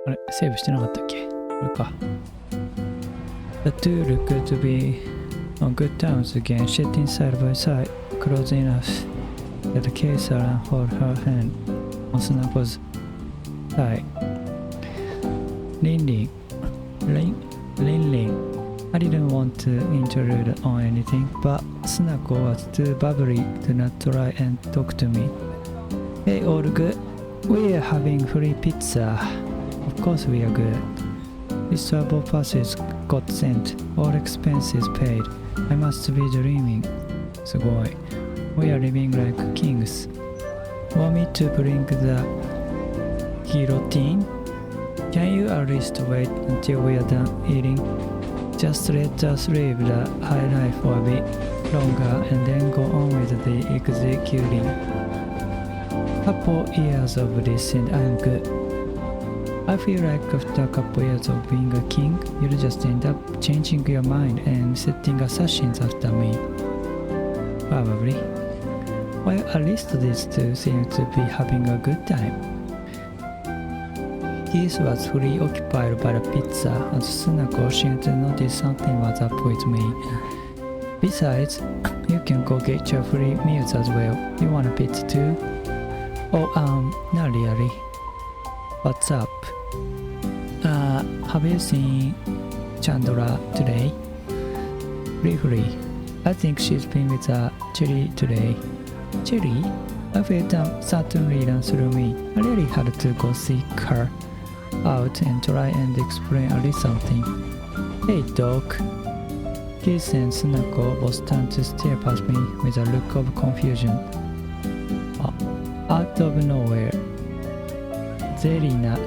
あれ、セーブしてなかったっけ？これか。The two look to be on good terms again, sitting side by side, close enough that kiss her and hold her hand on Sunako's thigh. Lin. I didn't want to intrude on anything, but Sunako was too bubbly to not try and talk to me. Hey, all good? We are having free pizza. Of course we are good. This travel passes got sent, all expenses paid. I must be dreaming. すごい。We are living like kings. Want me to bring the guillotine? Can you at least wait until we are done eating? Just let us live the high life for a bit longer and then go on with the executing. Couple years of this and I'm good. I feel like after a couple years of being a king, you'll just end up changing your mind and setting assassins after me. Probably. Well, at least these two seem to be having a good time. Keith was fully occupied by the pizza as Sunako seemed to notice something was up with me. Besides, you can go get your free meals as well. You want a pizza too? Oh, not really. What's up? Have you seen Chandra today? Briefly. I think she's been with Cherry today. Cherry? I felt certainly ran through me. I really had to go seek her out and try and explain a little something. Hey, Doc. Keith and Sunako both turned to stare past me with a look of confusion. Out of nowhere, Zarina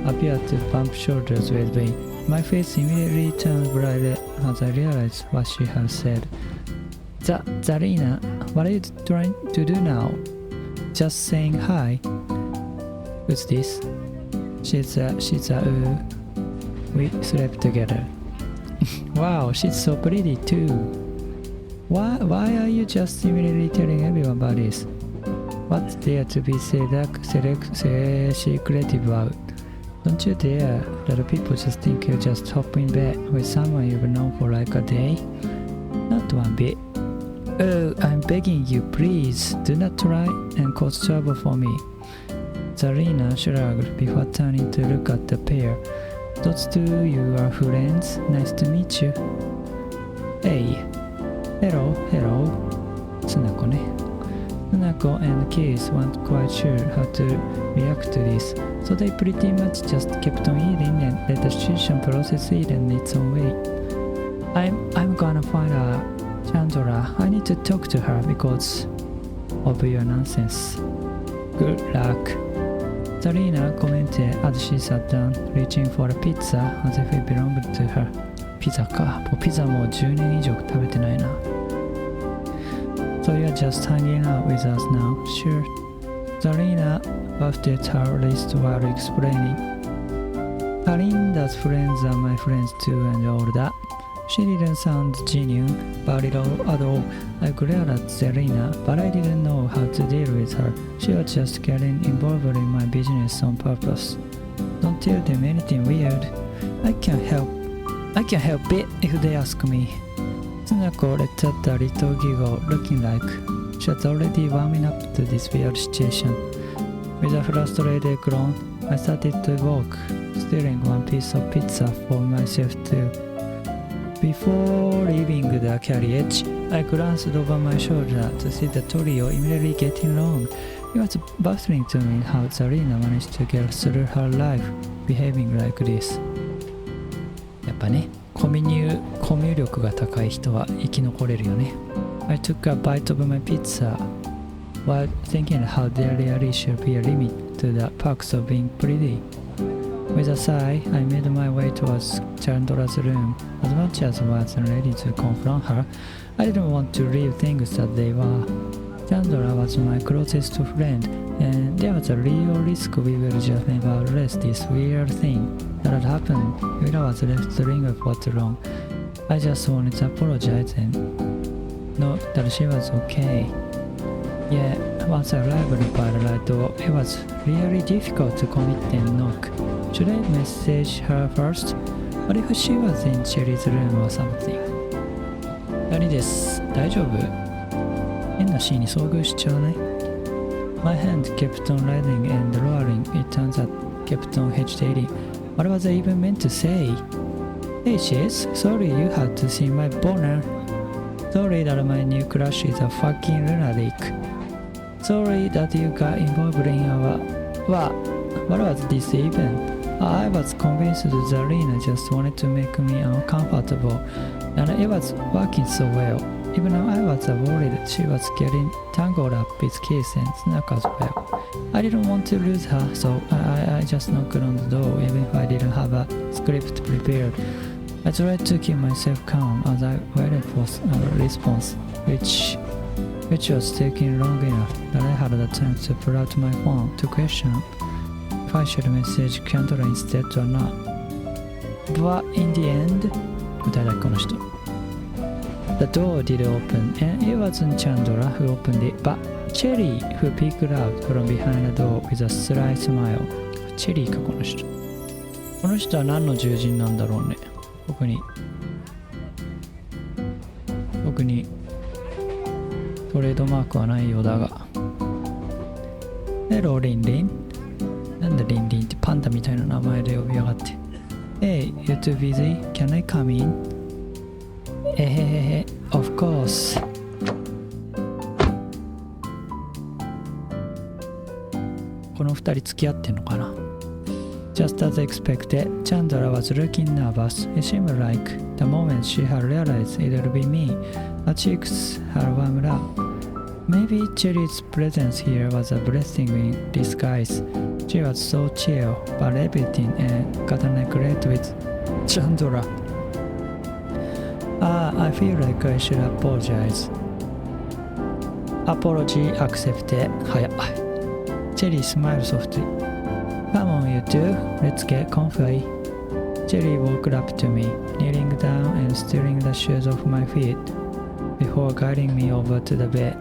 appeared to bump shoulders with me. My face immediately turned bright as I realized what she had said. Zarina, what are you trying to do now? Just saying hi. Who's this? She's we slept together. Wow, she's so pretty too. Why are you just immediately telling everyone about this? What's there to be secretive about? Don't you dare let people just think you just hop in bed with someone you've known for like a day? Not one bit. Oh, I'm begging you, please, do not try and cause trouble for me. Zarina shrugged before turning to look at the pair. Those two, you are friends. Nice to meet you. Hey. Hello. Sunakoね。Sunako and Keith weren't quite sure how to react to this, so they pretty much just kept on eating and let the situation process it in its own way. I'm gonna find Chandra. I need to talk to her because of your nonsense. Good luck. Zarina commented as she sat down, reaching for a pizza as if it belonged to her. ピザか。ピザもう10年以上食べてないな。So you're just hanging out with us now? Sure. Zarina puffed at her wrist while explaining. Karinda's friends are my friends too and all that. She didn't sound genuine, but at all. I glared at Zarina, but I didn't know how to deal with her. She was just getting involved in my business on purpose. Don't tell them anything weird. I can't help it if they ask me. Sunako let out a little giggle, looking like she was already warming up to this weird situation. With a frustrated groan, I started to walk, stealing one piece of pizza for myself too. Before leaving the carriage, I glanced over my shoulder to see the trio immediately getting along. It was baffling to me how Zarina managed to get through her life behaving like this. やっぱね、コミュ力が高い人は生き残れるよね。I took a bite of my pizza while thinking how there really should be a limit to the perks of being pretty. With a sigh, I made my way towards Chandra's room. As much as I was ready to confront her, I didn't want to leave things as they were. Chandra was my closest friend, and there was a real risk we would just never address this weird thing that had happened when I was left to linger for too long. I just wanted to apologize and know that she was okay. Yeah, once I arrived by the right door, it was really difficult to commit and knock. Should I message her first? What if she was in Cherry's room or something? 2人です。大丈夫？変なシーンに遭遇しちゃわない？ My hand kept on rising and lowering. It turns out kept on hesitating. What was I even meant to say? Hey sis, sorry you had to see my boner. Sorry that my new crush is a fucking lunatic. Sorry that you got involved in our... What was this even? I was convinced that Lena just wanted to make me uncomfortable, and it was working so well. Even though I was worried she was getting tangled up with Kiss and Snack as well. I didn't want to lose her, so I just knocked on the door even if I didn't have a script prepared. I tried to keep myself calm as I waited for a response, which was taking long enough that I had the time to pull out my phone to question if I should message Chandler instead or not. But in the end, 歌いだけこの人。The door did open, and it wasn't Chandler who opened it, but Cherry who peeked out from behind the door with a sly smile. チェリーかこの人。この人は何の獣人なんだろうね。特にトレードマークはないようだが。Hello リンリン。なんだリンリンってパンダみたいな名前で呼びやがって。Hey, you too busy? Can I come in? えへへへ、of course. この二人付き合ってんのかな？ Just as expected, Chandler was looking nervous. It seemed like the moment she had realized it would be me, her cheeks had warmed up. Maybe Cherry's presence here was a blessing in disguise. She was so chill, but everything got neglected with Chandler. I feel like I should apologize. Apology accepted. 早っ。Cherry smiled softly. Come on, you two. Let's get comfy. Cherry walked up to me, kneeling down and stealing the shoes off my feet before guiding me over to the bed.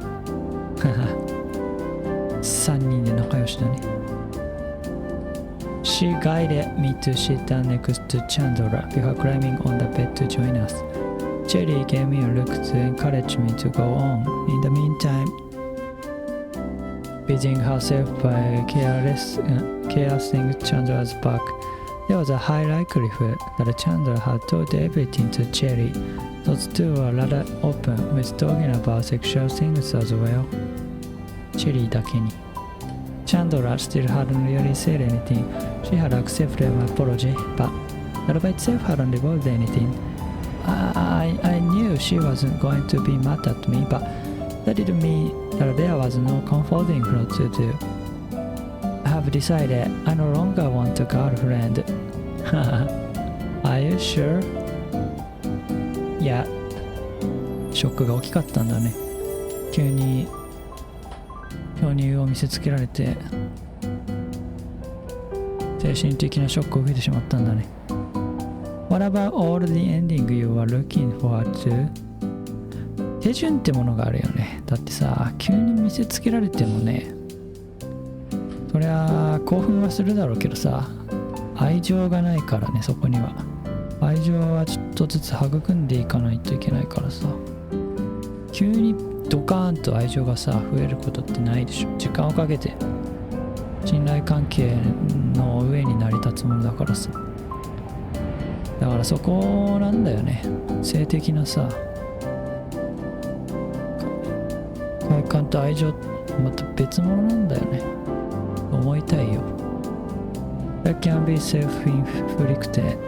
3人で仲良しだね。She guided me to sit down next to Chandler before climbing on the bed to join us. Cherry gave me a look to encourage me to go on. In the meantime, busying herself by caressing Chandler's back, there was a high likelihood that Chandler had told everything to Cherry. Those two were rather open with talking about sexual things as well. Cherry だけに。Chandler still hadn't really said anything. She had accepted my apology, but that by itself hadn't involved anything. I knew she wasn't going to be mad at me, but that didn't mean that there was no comforting her to do. I have decided I no longer want a girlfriend. Are you sure? いや、ショックが大きかったんだね。急に巨乳を見せつけられて精神的なショックを受けてしまったんだね。What about all the ending you were looking forward to? 手順ってものがあるよね。だってさ、急に見せつけられてもね、そりゃ興奮はするだろうけどさ、愛情がないからね、そこには。愛情はちょっとずつ育んでいかないといけないからさ、急にドカーンと愛情がさ、増えることってないでしょ。時間をかけて信頼関係の上に成り立つものだからさ。だからそこなんだよね。性的なさ、快感と愛情また別物なんだよね。思いたいよ。That can be self-inflicted.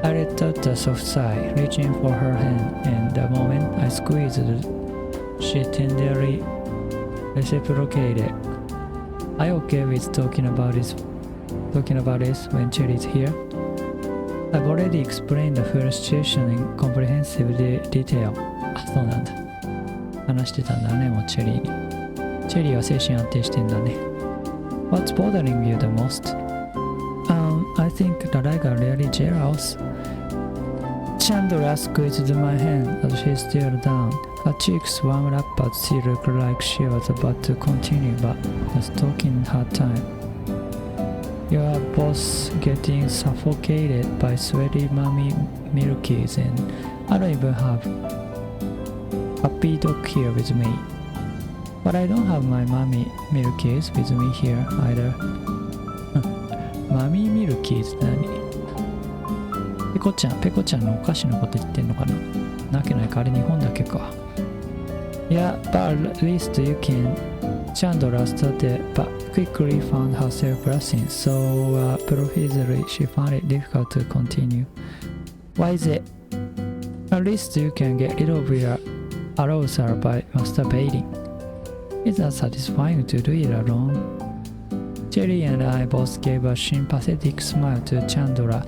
I let out a soft sigh, reaching for her hand, and the moment I squeezed, she tenderly reciprocated. Are you okay with talking about this when Cherry's here? I've already explained the full situation in comprehensive detail. あ、そうなんだ。話してたんだね、もうチェリーに。チェリーは精神安定してんだね。What's bothering you the most? I think that I got really jealous. Chandler squeezed my hand as she stared down. Her cheeks warmed up but she looked like she was about to continue but was taking her time. You are both getting suffocated by sweaty mommy milkies and I don't even have puppy dog here with me. But I don't have my mommy milkies with me here either. mommy milkies 何？ペコちゃんのお菓子のこと言ってんのかな？なわけないか、あれ日本だけか。Yeah, but at least you can. Chandler started but quickly found herself blushing, so profusely she found it difficult to continue. Why is it? At least you can get rid of your arousal by masturbating. It's not satisfying to do it alone. Jerry and I both gave a sympathetic smile to Chandler.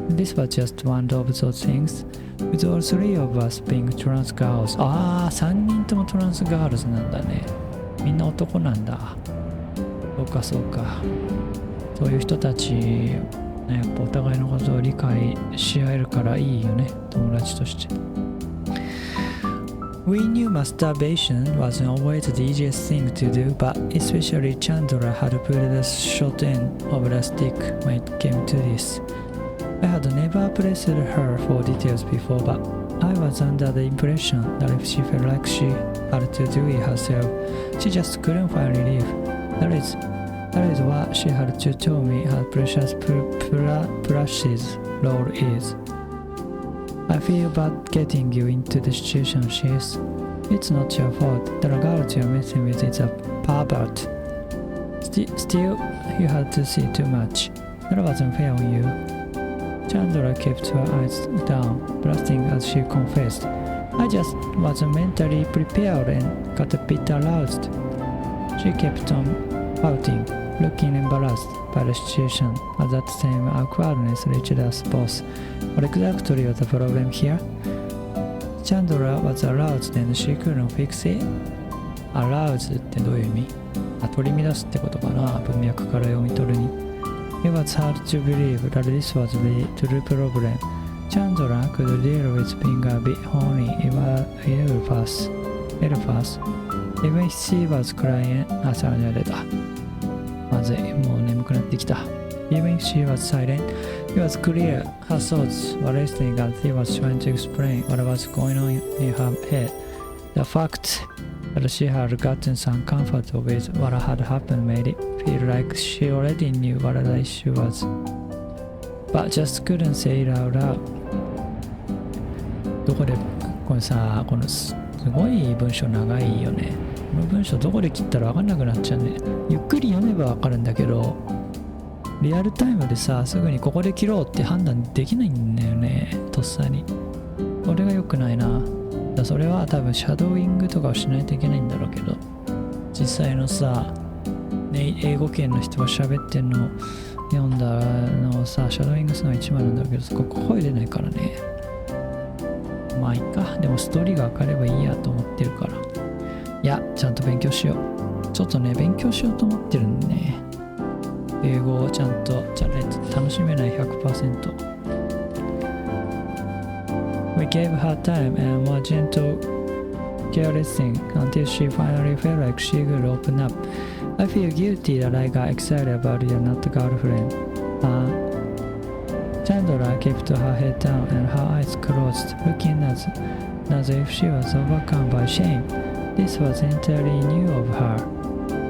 This was just one of those things, with all three of us being trans girls. 3人ともトランスガールズなんだね。みんな男なんだ。そうか。そういう人たち、ね、やっぱお互いのことを理解し合えるからいいよね、友達として。We knew masturbation wasn't always the easiest thing to do, but especially Chandler had put the short end of the stick when it came to this. I had never pressed her for details before, but I was under the impression that if she felt like she had to do it herself, she just couldn't find relief. That is what she had to tell me her precious precious role is. I feel bad getting you into the situation she is. It's not your fault. The girl you're messing with is a pervert. Still, you had to see too much. That wasn't fair on you. Chandler kept her eyes down, blushing as she confessed. I just wasn't mentally prepared and got a bit aroused. She kept on pouting, looking embarrassed by the situation as that same awkwardness reached us both. What exactly was the problem here? Chandler was aroused and she couldn't fix it. Aroused ってどういう意味？取り乱すってことかな、文脈から読み取るに。It was hard to believe that this was the true problem. Chandler could deal with being a bit horny elfas, even if she was crying. さらにあれだ。まずい、もう眠くなってきた。Even if she was silent, it was clear her thoughts were racing as she was trying to explain what was going on in her head. The fact that she had gotten some comfort with what had happened made it feel like she already knew what the issue was, but just couldn't say it out loud. どこでこれさ、このすごい文章長いよね。この文章どこで切ったら分かんなくなっちゃうね。ゆっくり読めば分かるんだけど、リアルタイムでさ、すぐにここで切ろうって判断できないんだよね、とっさに。これが良くないな。それは多分シャドーイングとかをしないといけないんだろうけど、実際のさ、ね、英語圏の人が喋ってんのを読んだのをさ、シャドーイングするのが一番なんだろうけど、ここ声出ないからね。まあいいか。でもストーリーが分かればいいやと思ってるから。いや、ちゃんと勉強しよう。ちょっとね、勉強しようと思ってるんでね。英語をちゃんと楽しめない 100%。We gave her time and more gentle caressing until she finally felt like she could open up. I feel guilty that I got excited about your not girlfriend. Chandler kept her head down and her eyes closed, looking as if she was overcome by shame. This was entirely new of her.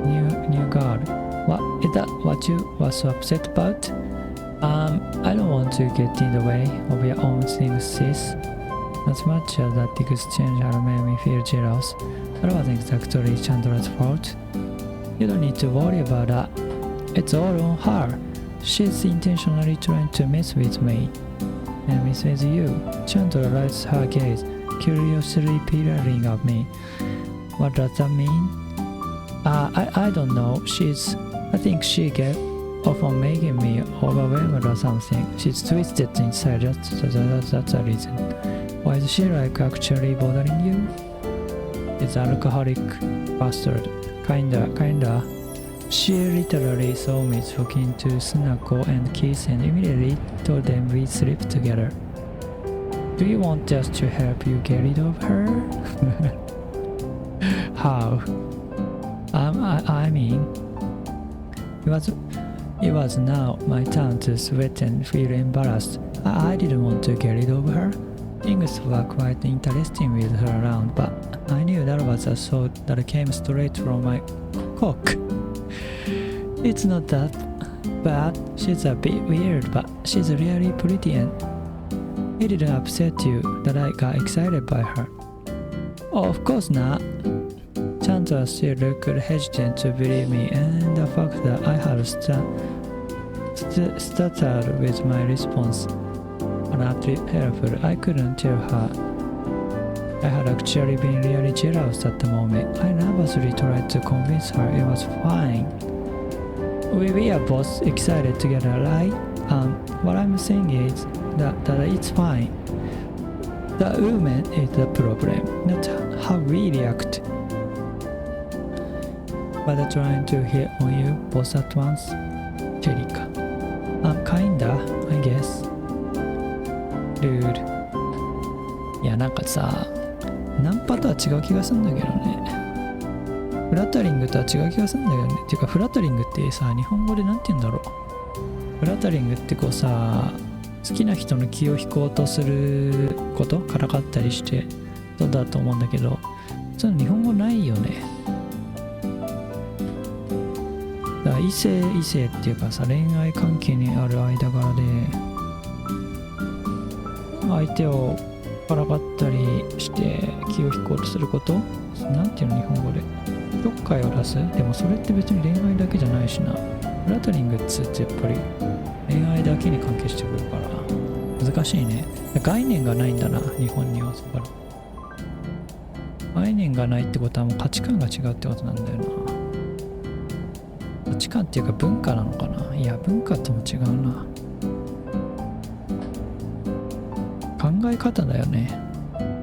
New girl. What is that what you were so upset about? I don't want to get in the way of your own things, sis. As much as that exchange had made me feel jealous, that wasn't exactly Chandler's fault. You don't need to worry about that. It's all on her. She's intentionally trying to mess with me. And mess with you. Chandler raised her gaze, curiously peering at me. What does that mean? I don't know. I think she gets off on making me overwhelmed or something. She's twisted inside, that's the reason. Why is she like actually bothering you? It's alcoholic bastard. Kinda. She literally saw me talking to Snuggle and Kiss and immediately told them we sleep together. Do you want us to help you get rid of her? How? I mean, it was now my turn to sweat and feel embarrassed. I didn't want to get rid of her. Things were quite interesting with her around, but I knew that was a thought that came straight from my cock. It's not that bad. She's a bit weird, but she's really pretty, and it didn't upset you that I got excited by her. Oh, of course not. Chandler still looked hesitant to believe me, and the fact that I had stuttered with my response was not helpful. I couldn't tell her I had actually been really jealous at the moment. I nervously tried to convince her it was fine. We are both excited together, right? What I'm saying is that it's fine. The woman is the problem, not how we react. But trying to hit on you both at once? チェリーか。kinda, I guess. Dude. いやなんかさ、ナンパとは違う気がするんだけどね。フラタリングとは違う気がするんだけどね。っていうかフラタリングってさ、日本語でなんて言うんだろう。フラタリングってこうさ、好きな人の気を引こうとすることからかったりしてそうだと思うんだけど、そういうの日本語ないよね。だから異性っていうかさ、恋愛関係にある間柄で相手をからかったりして気を引こうとすること、なんていうの日本語で、どっかを出す。でもそれって別に恋愛だけじゃないしな。フラタリングっつってやっぱり恋愛だけに関係してくるから難しいね。概念がないんだな、日本には。そこから概念がないってことはもう価値観が違うってことなんだよな。価値観っていうか文化なのかな。いや文化とも違うな。考え方だよね。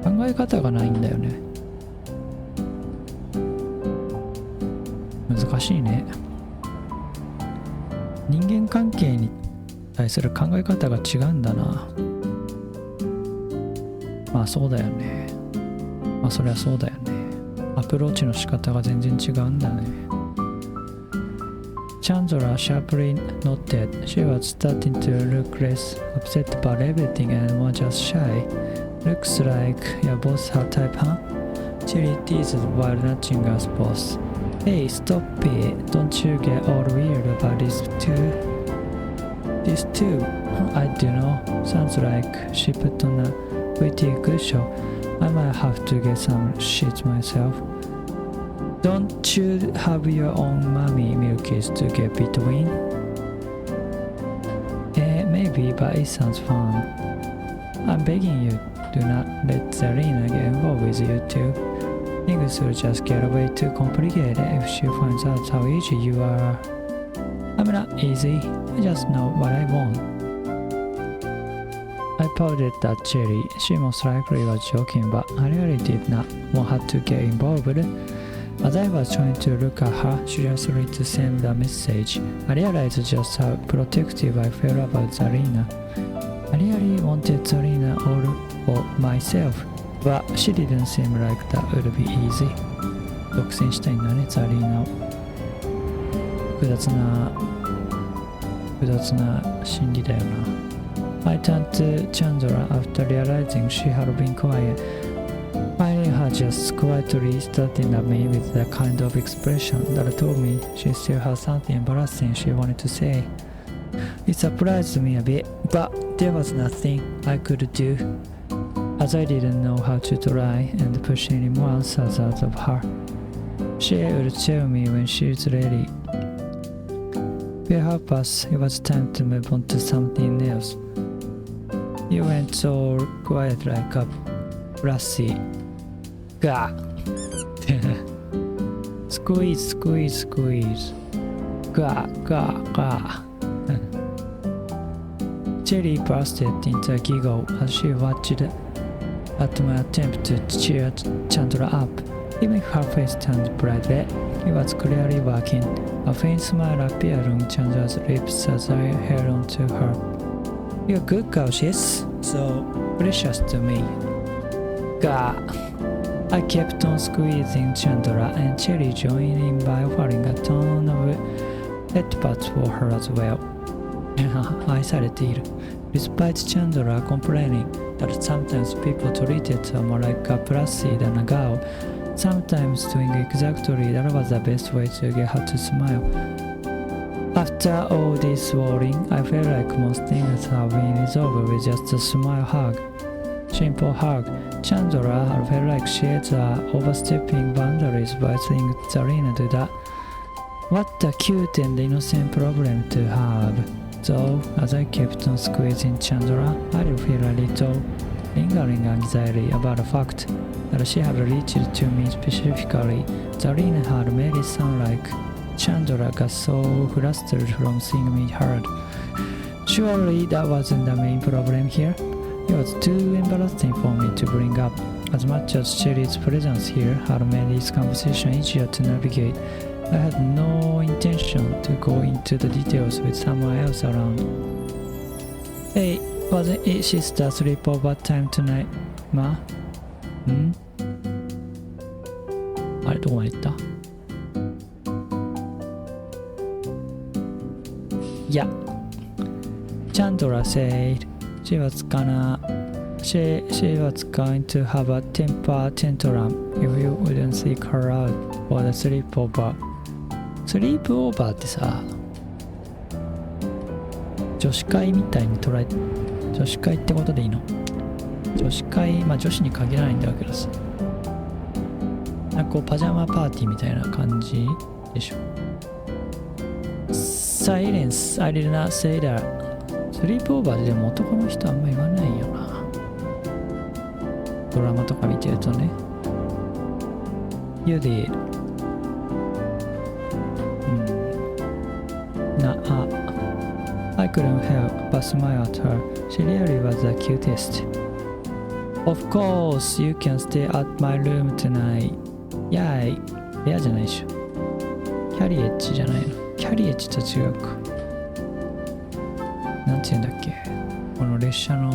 考え方がないんだよね。難しいね。人間関係に対する考え方が違うんだな。まあそうだよね。まあそりゃそうだよね。アプローチの仕方が全然違うんだね。Chandler sharply nodded. She was starting to look less upset about everything and more just shy. Looks like you're both her type, huh? Chili teased while nudging us both. Hey, stop it. Don't you get all weird about this too? This too? I don't know. Sounds like she put on a pretty good show. I might have to get some shit myself.Don't you have your own mommy milkies to get between? Maybe, but it sounds fun. I'm begging you, do not let Zarina get involved with you two. Things will just get way too complicated if she finds out how easy you are. I'm not easy, I just know what I want. I pouted at Cherry. She most likely was joking, but I really did not want her to get involved.As I was trying to look at her seriously to send a message, I realized just how protective I felt about Zarina. I really wanted Zarina all for myself, but she didn't seem like that would be easy. 独占したいんだね、ザリーナを。複雑な心理だよな。I turned to Chandler after realizing she had been quiet.Finding her just quietly staring at me with that kind of expression that told me she still had something embarrassing she wanted to say. It surprised me a bit, but there was nothing I could do, as I didn't know how to try and push any more answers out of her. She would tell me when she was ready. Perhaps it was time to move on to something else. You went so quiet like a brassy.Gah! Squeeze, squeeze, squeeze. Gah, gah, gah. Cherry bursted into a giggle as she watched at my attempt to cheer Chandler up. Even her face turned bright red. He was clearly working. A faint smile appeared on Chandler's lips as I held on to her. You're a good girl, she's so precious to me. Gah! I kept on squeezing Chandra and Cherry joined in by offering a ton of headpats for her as well. 愛されている。Despite Chandra complaining that sometimes people treated her more like a placid than a girl, sometimes doing exactly that was the best way to get her to smile. After all this worrying, I felt like most things have been resolved with just a smile hug. Simple hug. Chandra felt like she was overstepping boundaries by saying Zarina to that. What a cute and innocent problem to have. So, as I kept on squeezing Chandra, I did feel a little lingering anxiety about the fact that she had reached to me specifically. Zarina had made it sound like Chandra got so flustered from seeing me hurt. Surely that wasn't the main problem here. It was too embarrassing for me to bring up. As much as Cherry's presence here had made this conversation easier to navigate, I had no intention to go into the details with someone else around. Hey, wasn't it sister sleepover time tonight, Ma? あれどこまで行った？Yeah. Chandra said she was going to have a temper tantrum if you wouldn't seek her out for the sleepover. Sleepover ってさ、女子会みたいに捉えて、女子会ってことでいいの？女子会、まあ女子に限らないんだけどさ、なんかこうパジャマパーティーみたいな感じでしょ。Silence, I did not say that. スリープオーバーでも男の人あんま言わないよな。ドラマとか見てるとね。You did. I couldn't help but smile at her. She really was the cutest. Of course, you can stay at my room tonight. Yay. 部屋じゃないでしょ。キャリエッジじゃないの。キャリエッジと違うか。なんて言うんだっけ。この列車の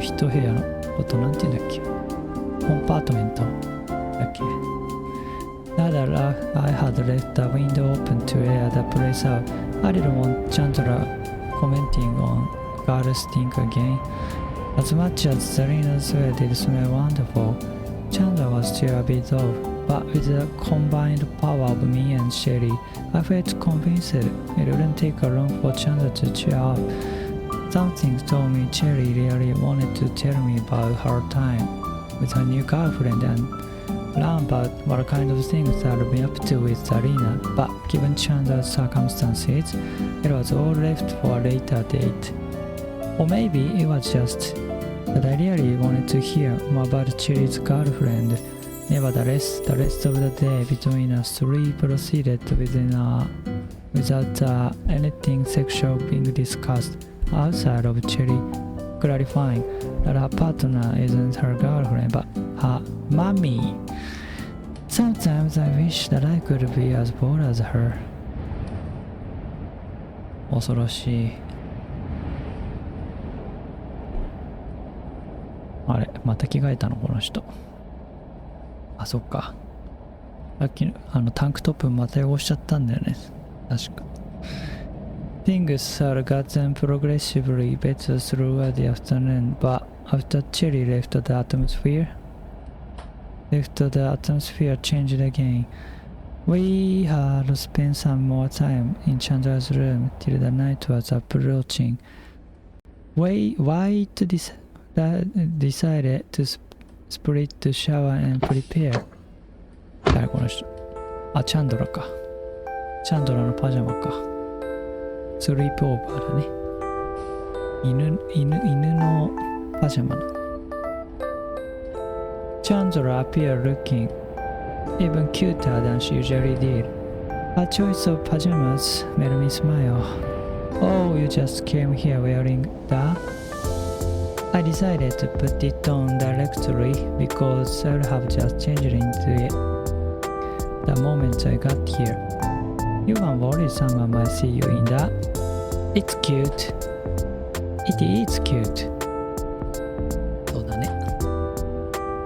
一部屋のことなんて言うんだっけ。コンパートメントだっけ。Now that I had left the window open to air the place out, I didn't want Chandra commenting on girls' stink again. As much as Zarina's sweat did smell wonderful, Chandra was still a bit off, but with the combined power of me and Sherry, I felt convinced it wouldn't take long for Chandra to cheer up. Something told me Sherry really wanted to tell me about her time with her new girlfriend and learn about what kind of things I'd been up to with Zarina, but given Chandra's circumstances, it was all left for a later date. Or maybe it was just that I really wanted to hear more about Cherry's girlfriend. Nevertheless, the rest of the day between us three proceeded without anything sexual being discussed outside of Cherry clarifying that her partner isn't her girlfriend but her mommy. Sometimes I wish that I could be as bold as her. 恐ろしい。あれ、また着替えたのこの人。あ、そっか。さっきのタンクトップまた汚しちゃったんだよね。確か。Things had gotten progressively better throughout the afternoon, but after Cherry left the atmosphere changed again. We had spent some more time in Chandra's room till the night was approaching. White decided to split the shower and prepare. 誰この人。あ、チャンドラか。チャンドラのパジャマか。スリープオーバーだね。犬のパジャマだ。Chandra appeared looking even cuter than she usually did. Her choice of pajamas made me smile. Oh, you just came here wearing that? I decided to put it on directly because I'll have just changed into it the moment I got here. You weren't worried someone might see you in that? It's cute. It is cute. そうだね。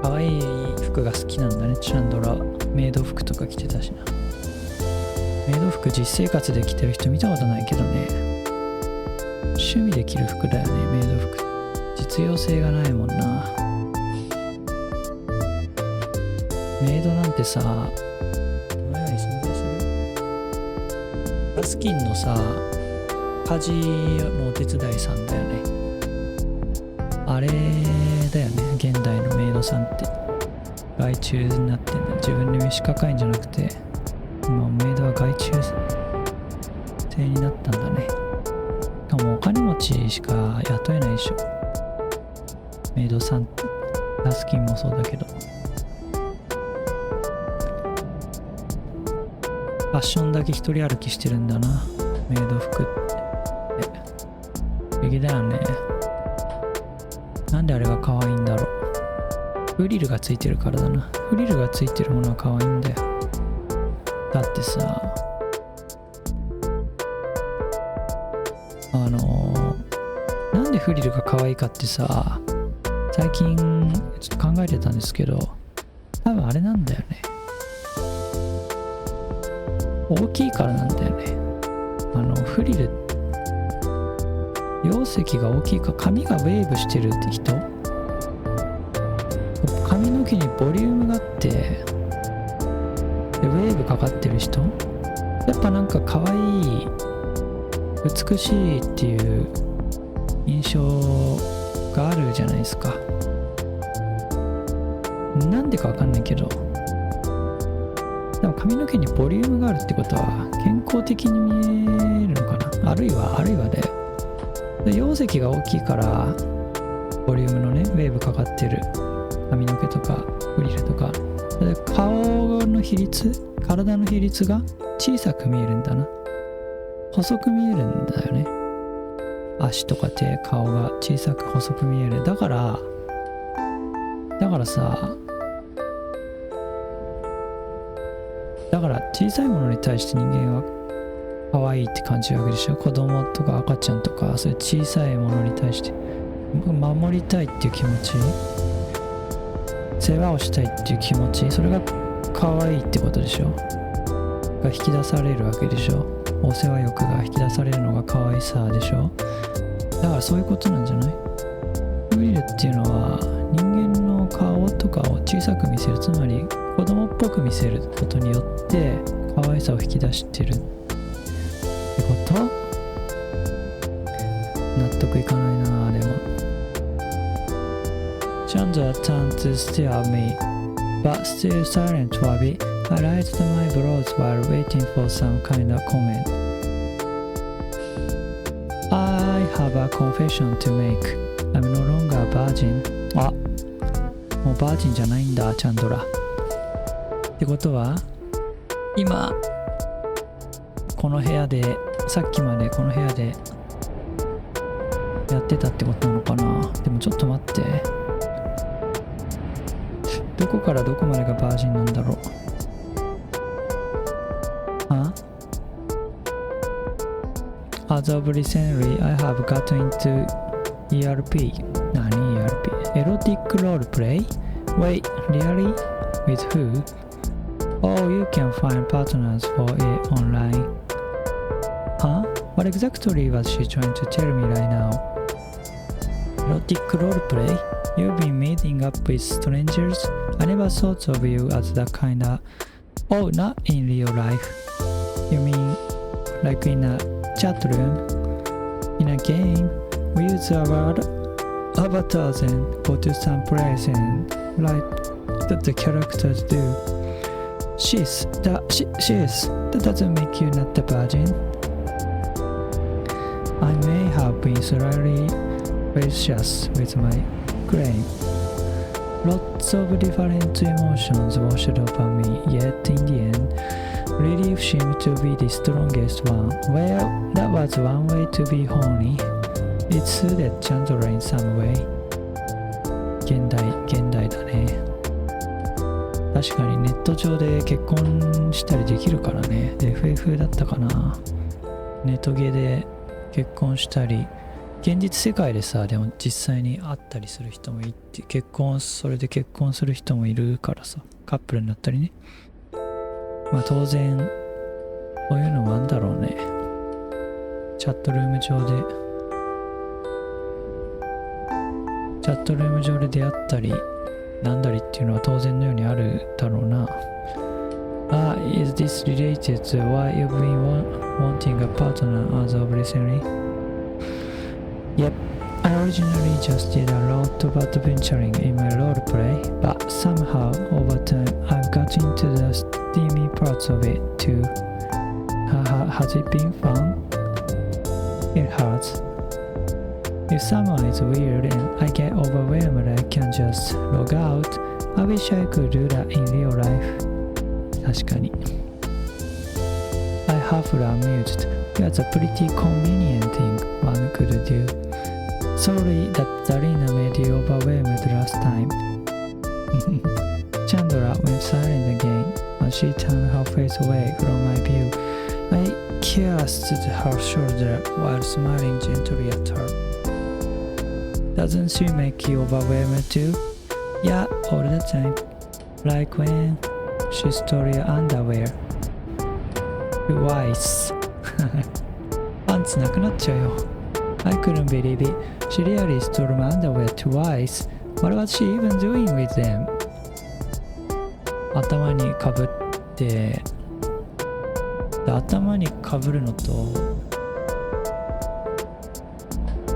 可可愛い服が好きなんだね、チャンドラ。メイド服とか着てたしな。メイド服実生活で着てる人見たことないけどね。趣味で着る服だよね、メイド服。実用性がないもんな。メイドなんてさ、このように存在する？ラスキンのさ、家事のお手伝いさんだよね。あれだよね、現代のメイドさんって。外注になってんだ。自分で飯抱えんじゃなくて、今メイドは外注制になったんだね。しかもお金持ちしか雇えないでしょ、メイドさんって。ラスキンもそうだけど。ファッションだけ一人歩きしてるんだな、メイド服って。不思議だよね。なんであれが可愛いんだろう。フリルがついてるからだな。フリルがついてるものは可愛いんだよ。だってさ、なんでフリルが可愛いかってさ、最近ちょっと考えてたんですけど、多分あれなんだよね。大きいからなんだよね。フリル、容積が大きいか、髪がウェーブしてるって人、髪の毛にボリュームがあってでウェーブかかってる人、やっぱなんか可愛い、美しいっていう印象があるじゃないですか。なんでかわかんないけど、でも髪の毛にボリュームがあるってことは健康的に見えるのかな。あるいはだよ。で、容積が大きいからボリュームのね、ウェーブかかってる髪の毛とかフリルとかで、顔の比率、体の比率が小さく見えるんだな。細く見えるんだよね。足とか手、顔が小さく細く見える。だからさ、だから小さいものに対して人間は可愛いって感じるわけでしょ。子供とか赤ちゃんとか、そういう小さいものに対して守りたいっていう気持ち、世話をしたいっていう気持ち、それが可愛いってことでしょ。が引き出されるわけでしょ。お世話欲が引き出されるのが可愛さでしょ。だからそういうことなんじゃない？フリルっていうのは人間の顔とかを小さく見せる、つまり子供っぽく見せることによって可愛さを引き出してるってこと？納得いかないな。でもChandra turned to stare at me, but still silent for a bit. I raised my brows while waiting for some kind of comment. I have a confession to make. I'm no longer a virgin. あ、もうバージンじゃないんだ、チャンドラ。ってことは、今、この部屋で、さっきまでこの部屋でやってたってことなのかな。でもちょっと待って。どこからどこまでがバージンなんだろう。As of recently, I have gotten into ERP. 何 ERP? Erotic role play? Wait, really? With who? Oh, you can find partners for it online. Huh? What exactly was she trying to tell me right now? Erotic role play? You've been meeting up with strangers? I never thought of you as that kind of... Oh, not in real life. You mean like in a chat room? In a game? We use our avatars and go to some place and like that the characters do. She's. That doesn't make you not a virgin. I may have been slightly precious with my claim. Lots of different emotions washed over me, yet in the end, relief seemed to be the strongest one. Well, that was one way to be horny. It suited Chandra in some way. 現代だね。確かにネット上で結婚したりできるからね。FF だったかな。ネトゲで結婚したり現実世界でさ、でも実際に会ったりする人もいて、それで結婚する人もいるからさ、カップルになったりね。まあ当然、そういうのもあるんだろうね。チャットルーム上で出会ったり、なんだりっていうのは当然のようにあるだろうな。Is this related to why you've been wanting a partner as of recently? Yep, I originally just did a lot of adventuring in my roleplay, but somehow over time I've got into the steamy parts of it too. Has it been fun? It has. If someone is weird and I get overwhelmed, I can just log out. I wish I could do that in real life. 確かに。I half amused. That's a pretty convenient thing one could do. Sorry that Zarina made you overwhelmed last time. Chandra went silent again as she turned her face away from my view. I kissed her shoulder while smiling gently at her. Doesn't she make you overwhelmed too? Yeah, all the time. Like when she stole your underwear. Twice. パンツなくなっちゃうよ。I couldn't believe it. She really stole my underwear twice. What was she even doing with them? 頭にかぶって、頭にかぶるのと、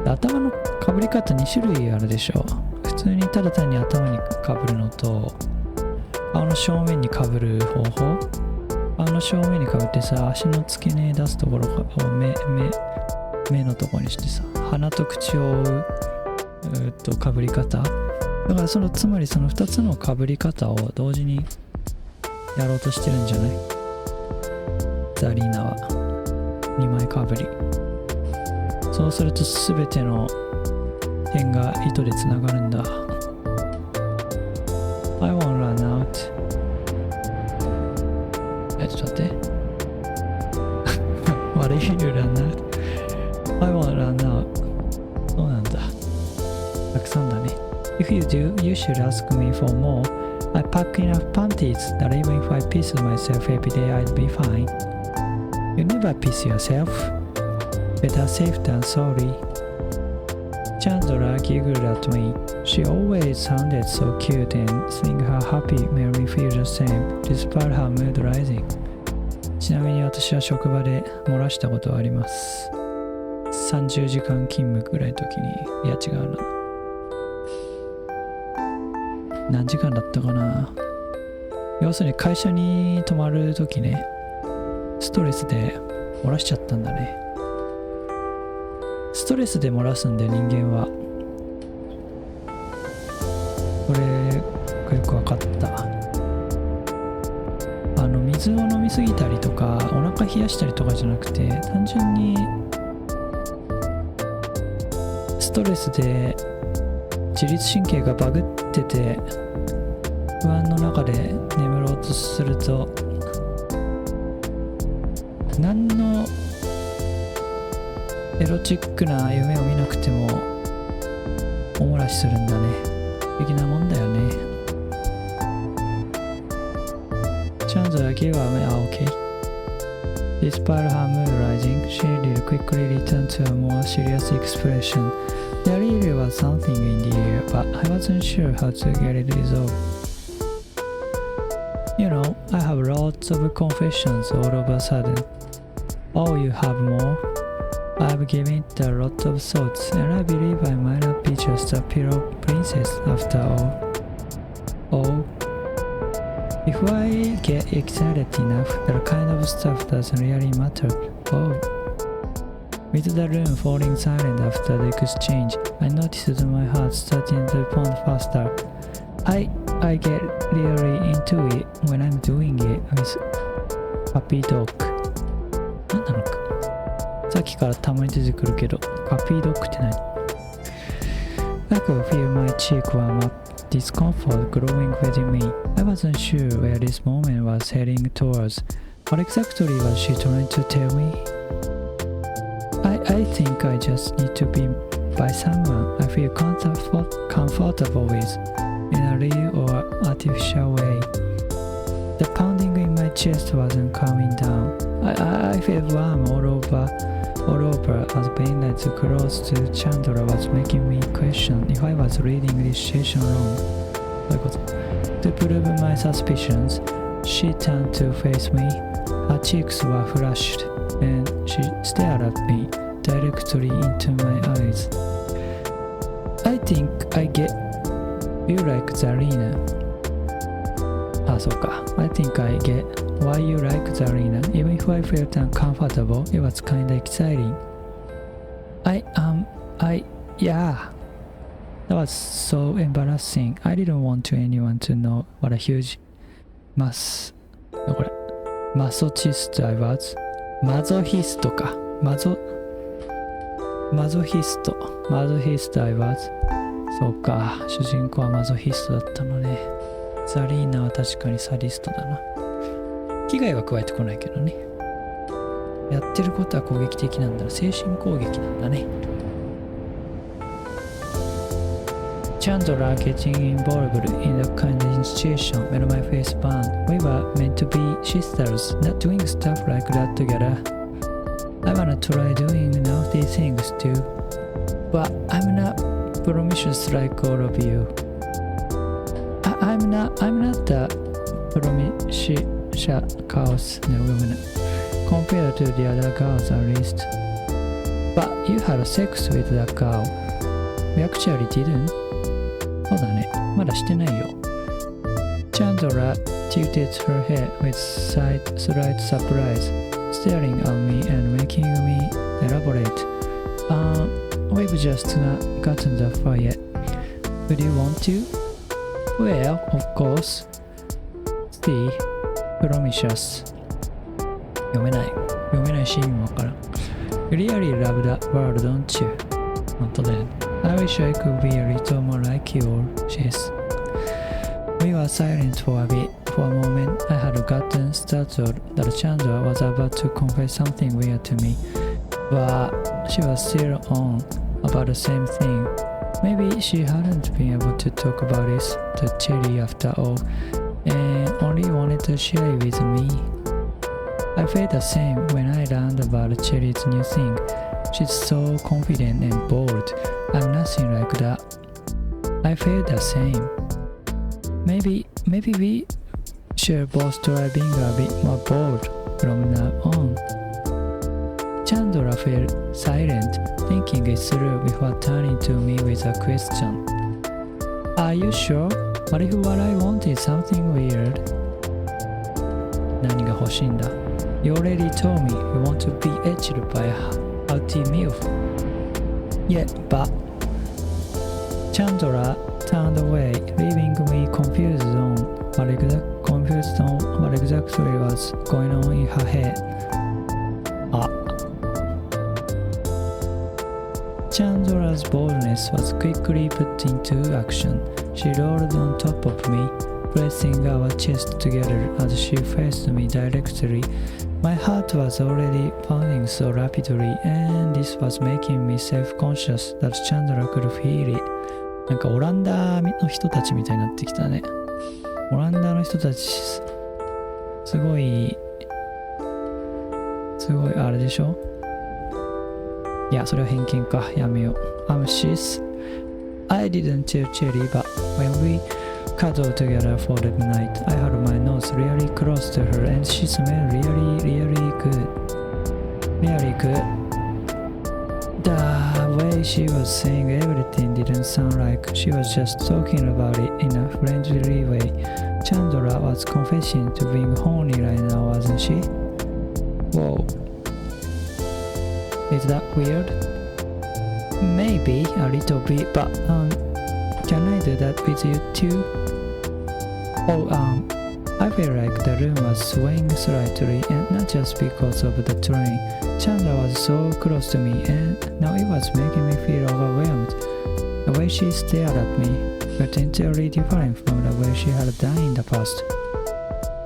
頭のかぶり方2種類あるでしょ。普通にただ単に頭にかぶるのと、顔の正面にかぶる方法。顔の正面にかぶってさ、足の付け根出すところを目のところにしてさ、鼻と口を覆うかぶり方。だからつまりその2つのかぶり方を同時にやろうとしてるんじゃない？ザリーナは2枚かぶり。そうすると全ての点が糸でつながるんだ。I won't run out. ちょっと待って。What if you run out?I won't run out. そうなんだ。たくさんだね。If you do, you should ask me for more. I pack enough panties that even if I piss myself every day, I'd be fine. You never piss yourself. Better safe than sorry. Chandra giggled at me. She always sounded so cute and seeing her happy made me feel the same, despite her mood rising. ちなみに私は職場で漏らしたことはあります。30時間勤務ぐらいの時に、いや違うな。何時間だったかな。要するに会社に泊まる時ね、ストレスで漏らしちゃったんだね。ストレスで漏らすんで人間は。これがよく分かった。水を飲みすぎたりとか、お腹冷やしたりとかじゃなくて、単純にストレスで自律神経がバグってて不安の中で眠ろうとすると、何のエロチックな夢を見なくてもお漏らしするんだね。的なもんだよね。Chandra gave me okay. Despite her mood rising, she did quickly return to a more serious expression. There really was something in the air, but I wasn't sure how to get it resolved. You know, I have lots of confessions all of a sudden. Oh, you have more? I've given it a lot of thoughts, and I believe I might not be just a pillow princess after all. Oh.If I get excited enough, that kind of stuff doesn't really matter. Oh. With the room falling silent after the exchange, I noticed my heart starting to pound faster. I get really into it when I'm doing it with puppy dog. 何なのか。さっきからたまに出てくるけど、パピードッグって何？ I could feel my cheek warm up.Discomfort growing within me. I wasn't sure where this moment was heading towards. What exactly was she trying to tell me? I think I just need to be by someone I feel comfortable with in a real or artificial way. The pounding in my chest wasn't calming down. I felt warm all over as being that too close to Chandler was making me question if I was reading this situation wrong. To prove my suspicions, she turned to face me. Her cheeks were flushed, and she stared at me directly into my eyes. I think I get you like Zarina. I think I get why you like Zarina. Even if I felt uncomfortable, it was kinda exciting. Yeah. That was so embarrassing. I didn't want anyone to know what a huge masochist I was. マゾヒスト I was. そうか、主人公はマゾヒストだったのね。ザリーナは確かにサディストだな。危害は加えてこないけどね。やってることは攻撃的なんだな。精神攻撃なんだね。Chandler getting involved in the kind of situation made my face burn. We were meant to be sisters, not doing stuff like that together. I wanna try doing naughty things too, but I'm not promiscuous like all of you. I'm not the promiscuous woman compared to the other girls at least. But you had sex with that girl. We actually didn't. そうだね。まだしてないよ。Chandler tilted her head with slight surprise, staring at me and making me elaborate. We've just not gotten that far yet. Would you want to? Well, of course. See, promiscuous. 読めないし意味もわからん。You really love that word, don't you? 本当だよね。I wish I could be a little more like you all, she says. We were silent for a bit. For a moment, I had gotten startled that Chandler was about to confess something weird to me. But she was still on about the same thing. Maybe she hadn't been able to talk about this to Cherry after all, and only wanted to share it with me. I felt the same when I learned about Cherry's new thing. She's so confident and bold. I'm nothing like that. I felt the same. Maybe we should both try being a bit more bold from now on. Chandler fell silent, thinking it through before turning to me with a question. Are you sure? What if what I want is something weird? 何が欲しいんだ? You already told me you want to be edged by a haughty MILF. Yeah, but Chandler turned away, leaving me confused on what exactly was going on in her head. Chandler's boldness was quickly put into action. She rolled on top of me, pressing our chests together as she faced me directly. My heart was already pounding so rapidly, and this was making me self-conscious that Chandler could feel it. なんかオランダの人たちみたいになってきたね。オランダの人たちすごいあれでしょ。いや、それは偏見か。やめよう。She's... I didn't tell Cherry, but when we cuddled together for the night, I had my nose really close to her and she smelled really good. Really good. The way she was saying everything didn't sound like she was just talking about it in a friendly way. Chandler was confessing to being horny right now, wasn't she? Whoa. Is that weird? Maybe a little bit, but can I do that with you too? Oh, I feel like the room was swaying slightly, and not just because of the train. Chandler was so close to me, and now it was making me feel overwhelmed. The way she stared at me felt entirely different from the way she had done in the past.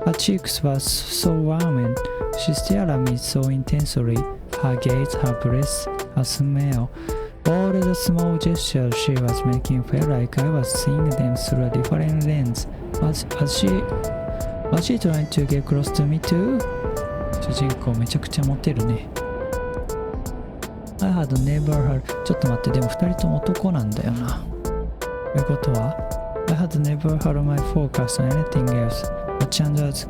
Her cheeks were so warm, and she stared at me so intensely. Her gaze, her breath, her smell. All the small gestures she was making felt like I was seeing them through a different lens. Was she trying to get close to me too? 主人公めちゃくちゃモテるね。I had never heard ちょっと待って、でも2人とも男なんだよな。ということは I had never had my focus on anything else but Chandra's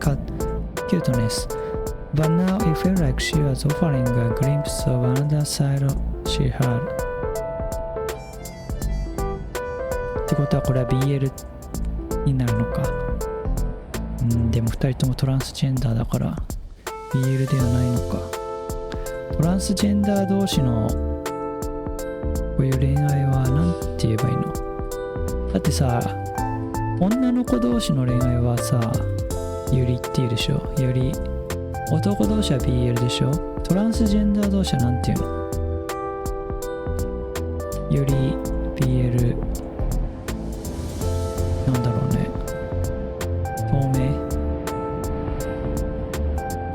cuteness. But now it felt like she was offering a glimpse of another side she had. ってことはこれは BL になるのか。でも2人ともトランスジェンダーだから BL ではないのか。トランスジェンダー同士のこういう恋愛は何て言えばいいの？だってさ、女の子同士の恋愛はさ、ユリっていうでしょ。ユリ。男同士は BL でしょ。トランスジェンダー同士は何て言うの？ユリ、BL、なんだろうね。透明。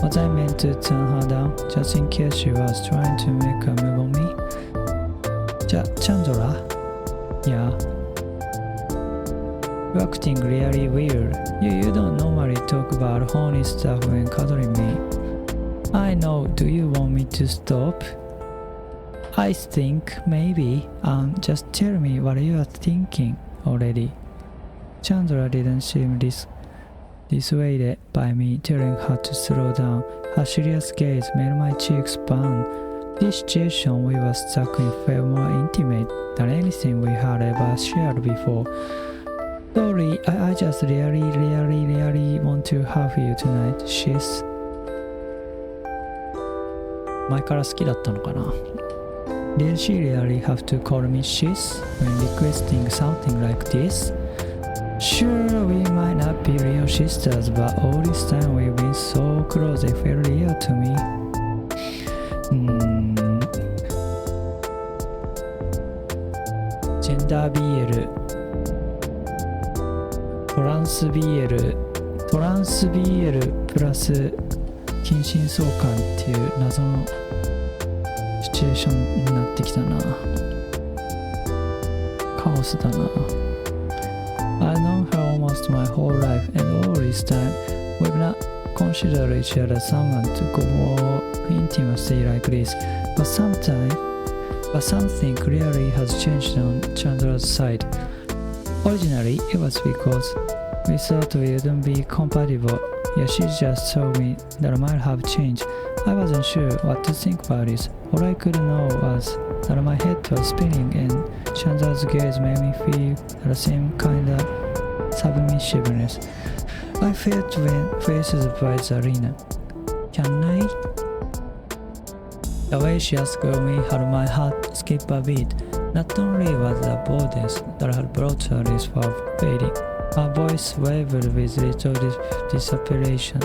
Was I meant to turn her down just in case she was trying to make a move on me? Chandra? Yeah. You're acting really weird. You don't normally talk about horny stuff when cuddling me. I know. Do you want me to stop? I think maybe. Just tell me what you are thinking already. Chandra didn't seem dissuaded by me telling her to slow down. Her serious gaze made my cheeks burn. This situation we were stuck in felt more intimate than anything we had ever shared before. Sorry, I just really want to have you tonight, Shiz. 前から好きだったのかな。Did she really have to call me Shiz when requesting something like this? Sure, we might not be real sisters, but all this time we've been so close, they feel real to me. ジェンダー BL、 トランス BL、 トランス BL プラス近親相関っていう謎のシチュエーションになってきたな。カオスだな。I've known her almost my whole life, and all this time we've not considered each other someone to go more intimacy like this. But something clearly has changed on Chandra's side. Originally, it was because we thought we wouldn't be compatible. Yeah, she just told me that I might have changed. I wasn't sure what to think about this. All I could know was that my head was spinning and Chandra's gaze made me feel the same kind of submissiveness I felt when faced by the arena. Can I? The way she asked me had my heart skip a beat. Not only was the boldness that had brought her this far fading, her voice wavered with little desperation.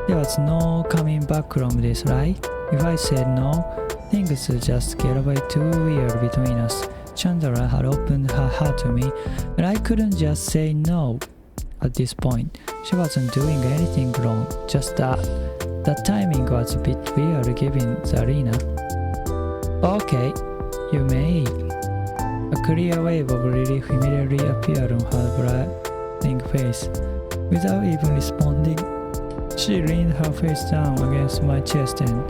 There was no coming back from this, right? If I said no, things would just get way too weird between us. Chandra had opened her heart to me, but I couldn't just say no. At this point, she wasn't doing anything wrong, just that the timing was a bit weird given the arena. Okay, you may. A clear wave of relief immediately appeared on her brightening face. Without even responding, she leaned her face down against my chest and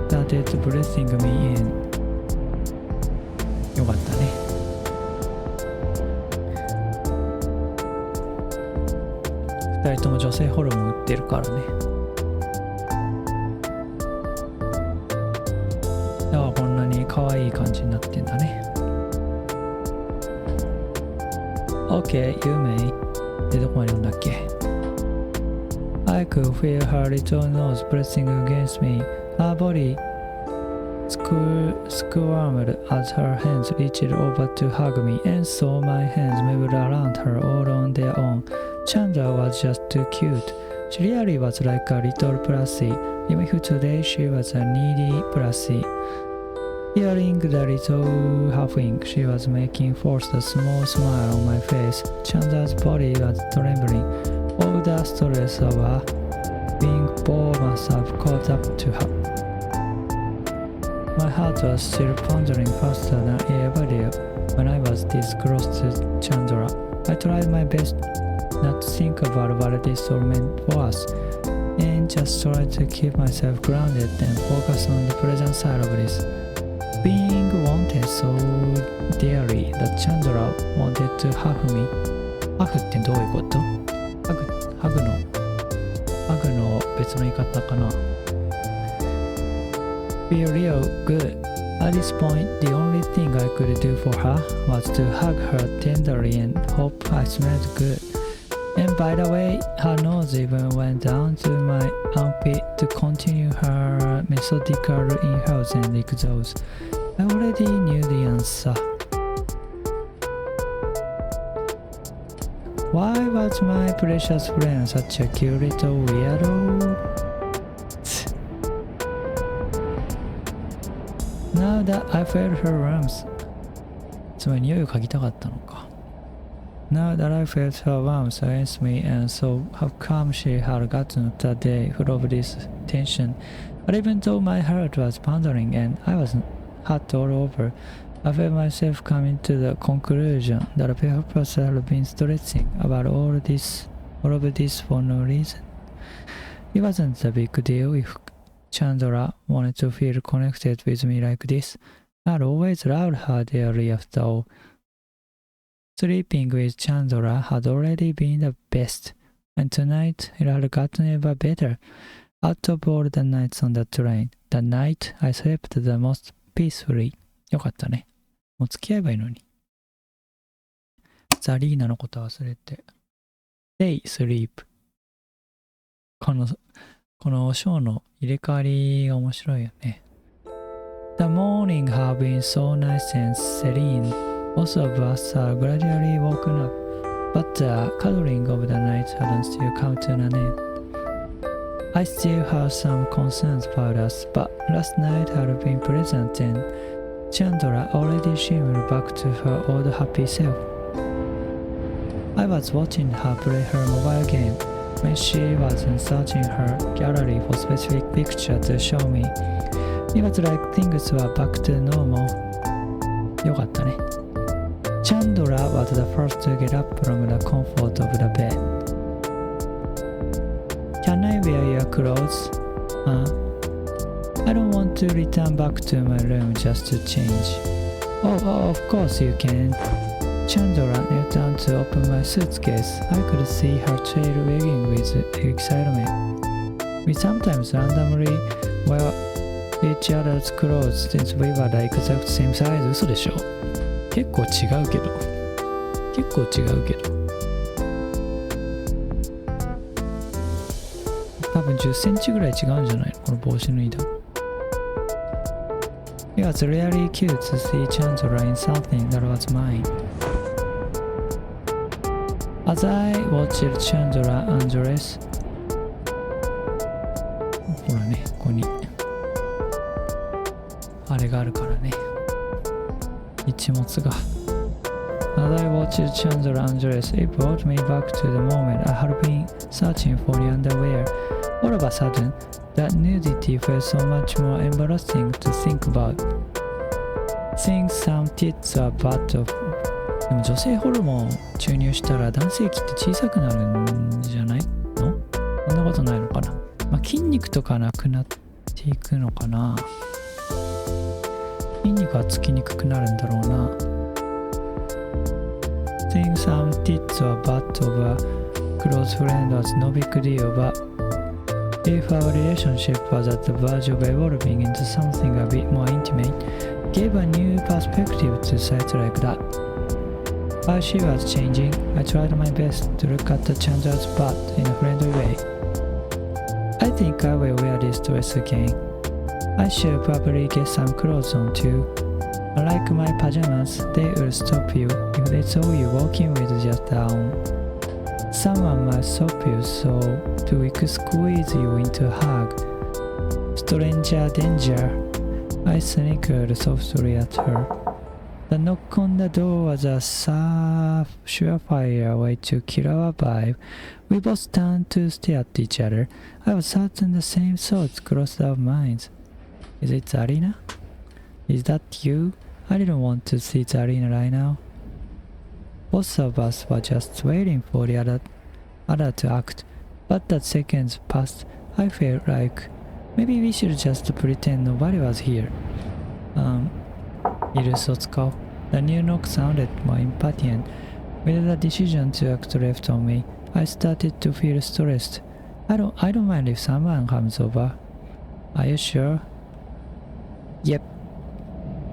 started breathing me in. よかったね。2人とも女性ホルモン打ってるからね。だからこんなに可愛い感じになってんだね。Okay, you may. で、どこまで読んだっけ？ I could feel her little nose pressing against me. Her body squirmed as her hands reached over to hug me, and so my hands moved around her all on their own. Chandra was just too cute. She really was like a little plushie, even if today she was a needy plushie. Hearing the little huffing she was making forced a small smile on my face. Chandra's body was trembling. All the stress of her being born must have caught up to her. My heart was still pounding faster than it ever did when I was this close to Chandra. I tried my best not to think about what this all meant for us, and just tried to keep myself grounded and focus on the present side of this. Being wanted so dearly that Chandra wanted to hug me. ハグってどういうこと？ハグの別の言い方かな。Feel real good. At this point, the only thing I could do for her was to hug her tenderly and hope I smelled good. And by the way, her nose even went down to my armpit to continue her methodical inhales and exhales. I already knew the answer. Why was my precious friend such a cute little weirdo? Now that I felt her warmth. つまり匂いを嗅ぎたかったのか。Now that I felt her warmth against me and saw how calm she had gotten that day full of this tension, but even though my heart was pounding and I was hot all over, I felt myself coming to the conclusion that perhaps I had been stressing about all of this for no reason. It wasn't a big deal if Chandra wanted to feel connected with me like this. I'd always loved her dearly after all. Sleeping with Chandra had already been the best, and tonight it had gotten ever better. Out of all the nights on the train, the night I slept the most peacefully. よかったね。もう付き合えばいいのに。ザリーナのこと忘れて。Stay, sleep. このショーの入れ替わりが面白いよね。The morning had been so nice and serene. Most of us are gradually woken up, but the cuddling of the night hadn't still come to an end. I still had some concerns about us, but last night had been pleasant and Chandra already seemed back to her old happy self. I was watching her play her mobile game when she wasn't searching her gallery for specific picture to show me. It was like things were back to normal. よかったね。Chandra was the first to get up from the comfort of the bed. Can I wear your clothes? I don't want to return back to my room just to change. Oh, of course you can. Chandra knelt down to open my suitcase. I could see her tail wagging with excitement. We sometimes randomly wear each other's clothes since we were the exact same size. 嘘でしょ。結構違うけど。多分10センチぐらい違うんじゃないのこの帽子の間。It was really cute to see Chandra in something that was mine. As I watched Chandra undress, ほらね、ここにあれがあるからね。一物が。As I watched Chandra undress, it brought me back to the moment I had been searching for the underwear. All of a sudden, that nudity felt so much more embarrassing to think about. Seeing some tits are part of. でも女性ホルモン注入したら男性器って小さくなるんじゃないの？そんなことないのかな。まあ、筋肉とかなくなっていくのかな。筋肉はつきにくくなるんだろうな。Seeing some tits are part of a close friend was no big deal, but if our relationship was at the verge of evolving into something a bit more intimate, gave a new perspective to sights like that. While she was changing, I tried my best to look at Chandra's butt in a friendly way. I think I will wear this dress again. I should probably get some clothes on too. Unlike my pajamas, they will stop you if they saw you walking with just down. Someone might stop you so to squeeze you into a hug. Stranger danger. I snickered softly at her. The knock on the door was a surefire way to kill our vibe. We both turned to stare at each other. I was certain the same thoughts crossed our minds. Is it Zarina? Is that you? I didn't want to see the arena right now. Both of us were just waiting for the other to act. But as seconds passed, I felt like maybe we should just pretend nobody was here. いる嘘つこう。The new knock sounded more impatient. With the decision to act left on me, I started to feel stressed. I don't mind if someone comes over. Are you sure? Yep.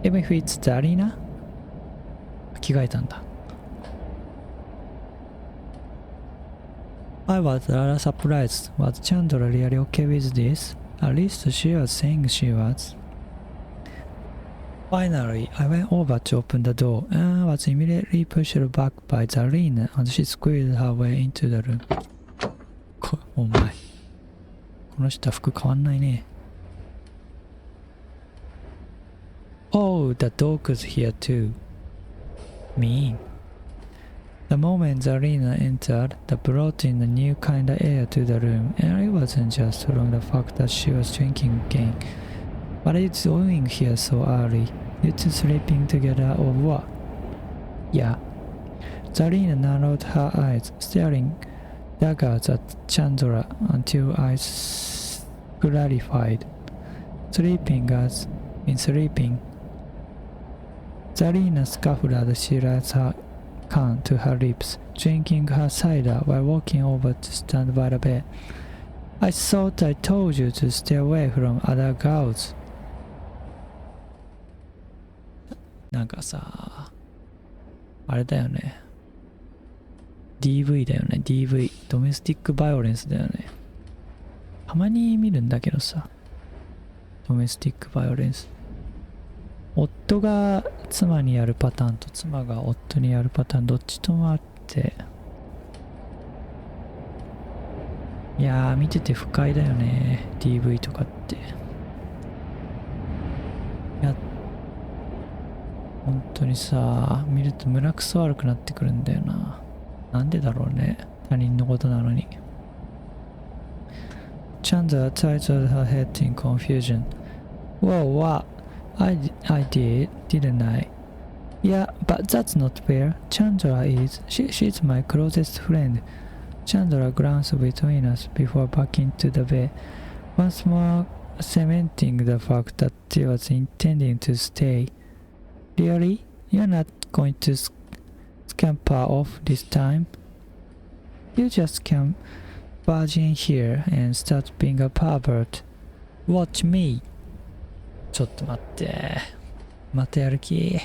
Even if it's the arena? 着替えたんだ。I was rather surprised. Was Chandler really okay with this? At least she was saying she was. Finally, I went over to open the door and was immediately pushed back by Zarina as she squeezed her way into the room. お前。この人は服変わんないね。Oh, the dog's here too. Mean. The moment Zarina entered, that brought in a new kind of air to the room, and it wasn't just from the fact that she was drinking again. What are you doing here so early? You two sleeping together or what? Yeah. Zarina narrowed her eyes, staring daggers at Chandra until eyes clarified. Sleeping as in sleeping. Zarina scuffled as she raised her can to her lips, drinking her cider while walking over to stand by the bed. I thought I told you to stay away from other girls. なんかさ、あれだよね。DV だよね、DV。ドメスティックバイオレンスだよね。たまに見るんだけどさ。ドメスティックバイオレンス。夫が妻にやるパターンと妻が夫にやるパターンどっちともあって、いやー見てて不快だよね DV とかって。いや本当にさ見ると胸くそ悪くなってくるんだよな。なんでだろうね、他人のことなのに。Chandra tilted her head in confusion. Whoa, what? I did, didn't I? Yeah, but that's not fair. Chandra is. She's my closest friend. Chandra glanced between us before backing to the bed, once more cementing the fact that she was intending to stay. Really? You're not going to scamper off this time? You just can't barge in here and start being a pervert. Watch me. ちょっと待って。またやる気。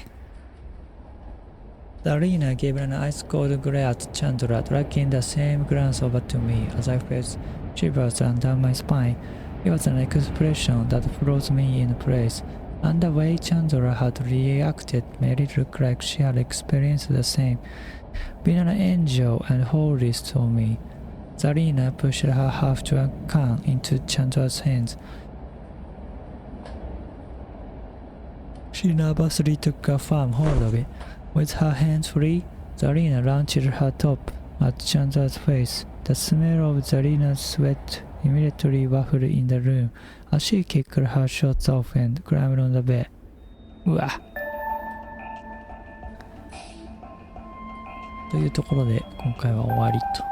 Zarina gave an ice-cold glare at Chandra, dragging the same glance over to me as I felt shivers down my spine. It was an expression that froze me in place, and the way Chandra had reacted made it look like she had experienced the same. Being an angel and holy to me, Zarina pushed her half-drunk can into Chandra's hands. She nervously took a firm hold of it. With her hands free, Zarina launched her top at Chandra's face. The smell of Zarina's sweat immediately wafted in the room as she kicked her shorts off and climbed on the bed. うわ。というところで今回は終わりと。